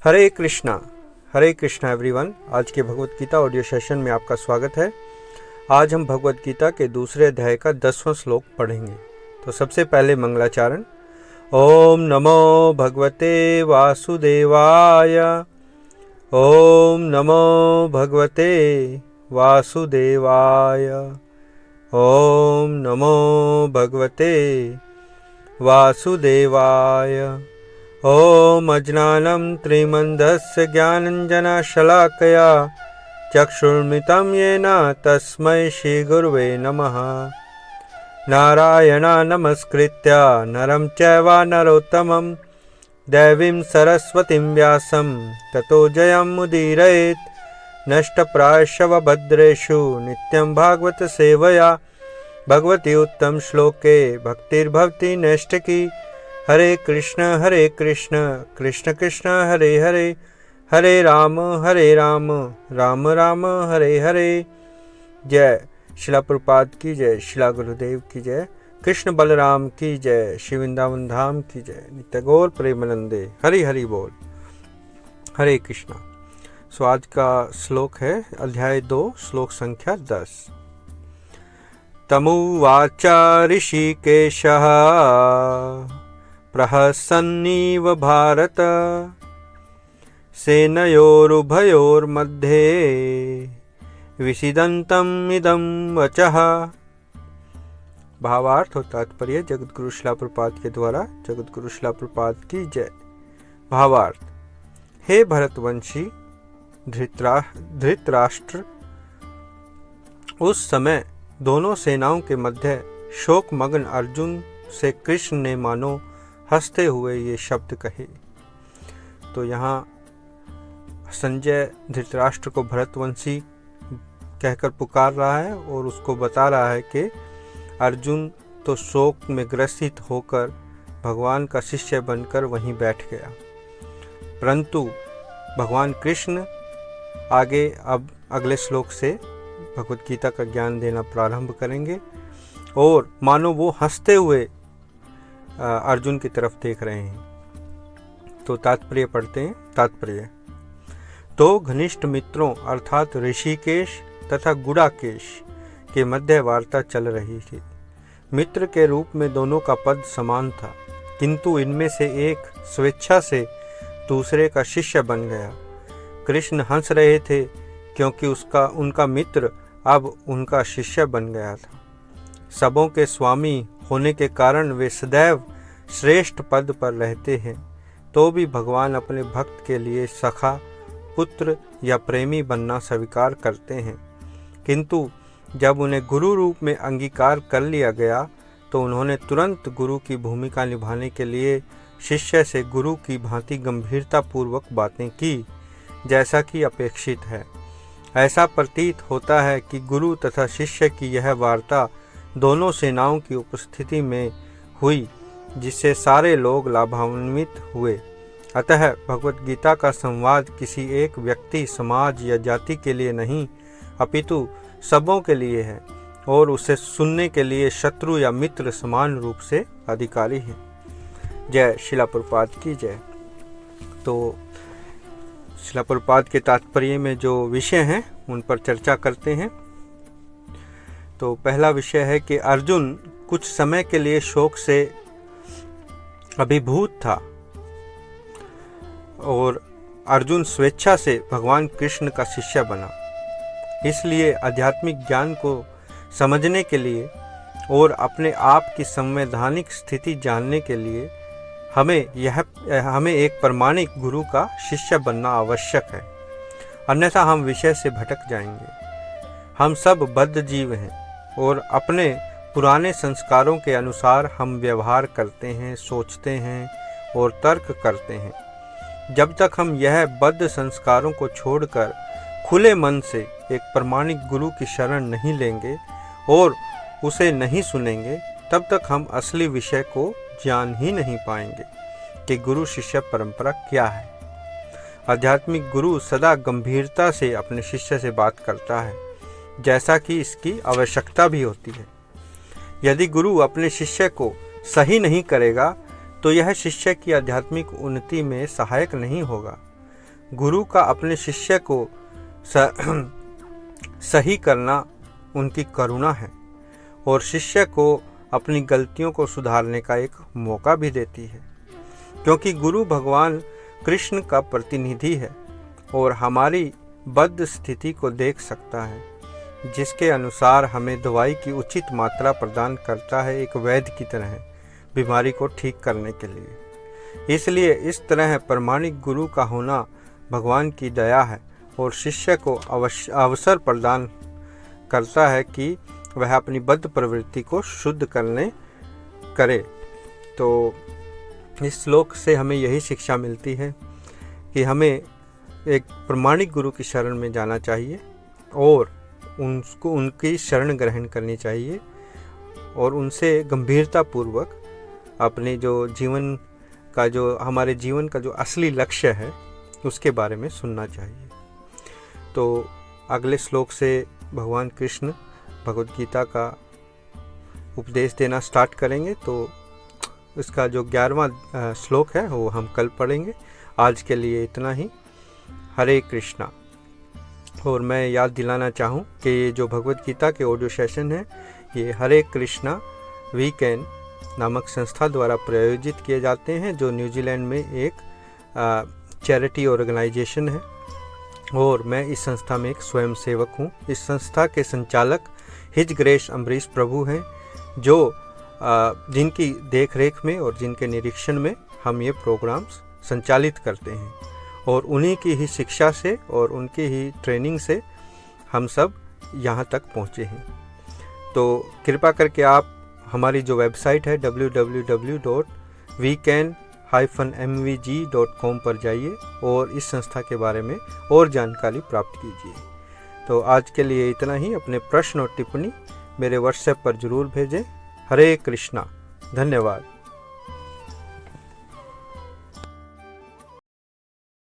हरे Krishna everyone. आज के Bhagavad Gita audio session में आपका स्वागत है। आज हम भगवत गीता के दूसरे अध्याय का 10वां श्लोक पढ़ेंगे। तो सबसे पहले मंगलाचरण। ओम नमो भगवते वासुदेवाय। ओम नमो भगवते वासुदेवाय। ओम नमो भगवते वासुदेवाय। ओम अज्ञानं त्रिमन्धस्य ज्ञानञ्जनशलाकया चक्षुर्मितं येन तस्मै श्रीगुरुवे नमः। नारायणं नमस्कृत्य नरं चैव नरोत्तमं देवीं सरस्वतीं व्यासं ततो जयमुदीरयेत्। नष्टप्रायशव भद्रेषु नित्यं भागवत सेवया भगवती उत्तम श्लोके भक्तिर्भवति नैष्ठिकी। हरे कृष्ण कृष्ण कृष्ण हरे हरे, हरे राम राम राम हरे हरे। जय शिला प्रभुपाद की जय, शिला गुरुदेव की जय, कृष्ण बलराम की जय, श्री वृंदावन धाम की जय, नित्य गौर प्रेमानंदे हरि हरि बोल। हरे कृष्णा। सो आज का श्लोक है अध्याय 2 श्लोक संख्या 10। तमुवाच ऋषिकेशः प्रहसन्नीव भारत सेनयोरुभयोर्मध्ये विषीदन्तम् इदं वचः। भावार्थ और तात्पर्य जगतगुरु शिला प्रभुपाद के द्वारा। जगतगुरु शिला प्रभुपाद की जय। भावार्थ। हे भरतवंशी धृतराष्ट्र, उस समय दोनों सेनाओं के मध्य शोकमग्न अर्जुन से कृष्ण ने मानो हंसते हुए ये शब्द कहे। तो यहाँ संजय धृतराष्ट्र को भरतवंशी कहकर पुकार रहा है और उसको बता रहा है कि अर्जुन तो शोक में ग्रसित होकर भगवान का शिष्य बनकर वहीं बैठ गया, परंतु भगवान कृष्ण आगे अब अगले श्लोक से भगवत गीता का ज्ञान देना प्रारंभ करेंगे और मानो वो हंसते हुए अर्जुन की तरफ देख रहे हैं। तो तात्पर्य पढ़ते हैं। तात्पर्य। तो घनिष्ठ मित्रों अर्थात ऋषिकेश तथा गुडाकेश के मध्य वार्ता चल रही थी। मित्र के रूप में दोनों का पद समान था, किंतु इनमें से एक स्वेच्छा से दूसरे का शिष्य बन गया। कृष्ण हंस रहे थे क्योंकि उनका मित्र अब उनका शिष्य बन गया था। सबों के स्वामी होने के कारण वे सदैव श्रेष्ठ पद पर रहते हैं, तो भी भगवान अपने भक्त के लिए सखा, पुत्र या प्रेमी बनना स्वीकार करते हैं। किंतु जब उन्हें गुरु रूप में अंगीकार कर लिया गया तो उन्होंने तुरंत गुरु की भूमिका निभाने के लिए शिष्य से गुरु की भांति गंभीरतापूर्वक बातें की, जैसा कि अपेक्षित है। ऐसा प्रतीत होता है कि गुरु तथा शिष्य की यह वार्ता दोनों सेनाओं की उपस्थिति में हुई, जिससे सारे लोग लाभान्वित हुए। अतः भगवत गीता का संवाद किसी एक व्यक्ति, समाज या जाति के लिए नहीं, अपितु सबों के लिए है और उसे सुनने के लिए शत्रु या मित्र समान रूप से अधिकारी हैं। जय शिला प्रभुपाद की जय। तो शिला प्रभुपाद के तात्पर्य में जो विषय हैं उन पर चर्चा करते हैं। तो पहला विषय है कि अर्जुन कुछ समय के लिए शोक से अभिभूत था और अर्जुन स्वेच्छा से भगवान कृष्ण का शिष्य बना। इसलिए आध्यात्मिक ज्ञान को समझने के लिए और अपने आप की संवैधानिक स्थिति जानने के लिए हमें एक प्रामाणिक गुरु का शिष्य बनना आवश्यक है, अन्यथा हम विषय से भटक जाएंगे। हम सब बद्ध जीव हैं और अपने पुराने संस्कारों के अनुसार हम व्यवहार करते हैं, सोचते हैं और तर्क करते हैं। जब तक हम यह बद्ध संस्कारों को छोड़कर खुले मन से एक प्रामाणिक गुरु की शरण नहीं लेंगे और उसे नहीं सुनेंगे, तब तक हम असली विषय को जान ही नहीं पाएंगे कि गुरु शिष्य परंपरा क्या है। आध्यात्मिक गुरु सदा गंभीरता से अपने शिष्य से बात करता है, जैसा कि इसकी आवश्यकता भी होती है। यदि गुरु अपने शिष्य को सही नहीं करेगा तो यह शिष्य की आध्यात्मिक उन्नति में सहायक नहीं होगा। गुरु का अपने शिष्य को सही करना उनकी करुणा है और शिष्य को अपनी गलतियों को सुधारने का एक मौका भी देती है, क्योंकि गुरु भगवान कृष्ण का प्रतिनिधि है और हमारी बद्ध स्थिति को देख सकता है, जिसके अनुसार हमें दवाई की उचित मात्रा प्रदान करता है, एक वैद्य की तरह बीमारी को ठीक करने के लिए। इसलिए इस तरह प्रामाणिक गुरु का होना भगवान की दया है और शिष्य को अवसर प्रदान करता है कि वह अपनी बद्ध प्रवृत्ति को शुद्ध करे। तो इस श्लोक से हमें यही शिक्षा मिलती है कि हमें एक प्रामाणिक गुरु की शरण में जाना चाहिए और उनकी शरण ग्रहण करनी चाहिए और उनसे गंभीरतापूर्वक अपने हमारे जीवन का जो असली लक्ष्य है उसके बारे में सुनना चाहिए। तो अगले श्लोक से भगवान कृष्ण भगवद गीता का उपदेश देना स्टार्ट करेंगे। तो इसका जो 11वां श्लोक है वो हम कल पढ़ेंगे। आज के लिए इतना ही। हरे कृष्णा। और मैं याद दिलाना चाहूँ कि ये जो भगवद गीता के ऑडियो सेशन है ये हरे कृष्णा वीकेंड नामक संस्था द्वारा प्रायोजित किए जाते हैं, जो न्यूजीलैंड में एक चैरिटी ऑर्गेनाइजेशन है और मैं इस संस्था में एक स्वयंसेवक हूँ। इस संस्था के संचालक हिज ग्रेस अम्बरीश प्रभु हैं, जो जिनकी देखरेख में और जिनके निरीक्षण में हम ये प्रोग्राम्स संचालित करते हैं और उन्हीं की ही शिक्षा से और उनकी ही ट्रेनिंग से हम सब यहाँ तक पहुँचे हैं। तो कृपा करके आप हमारी जो वेबसाइट है www.wecan-mvg.com पर जाइए और इस संस्था के बारे में और जानकारी प्राप्त कीजिए। तो आज के लिए इतना ही। अपने प्रश्न और टिप्पणी मेरे व्हाट्सएप पर ज़रूर भेजें। हरे कृष्णा। धन्यवाद।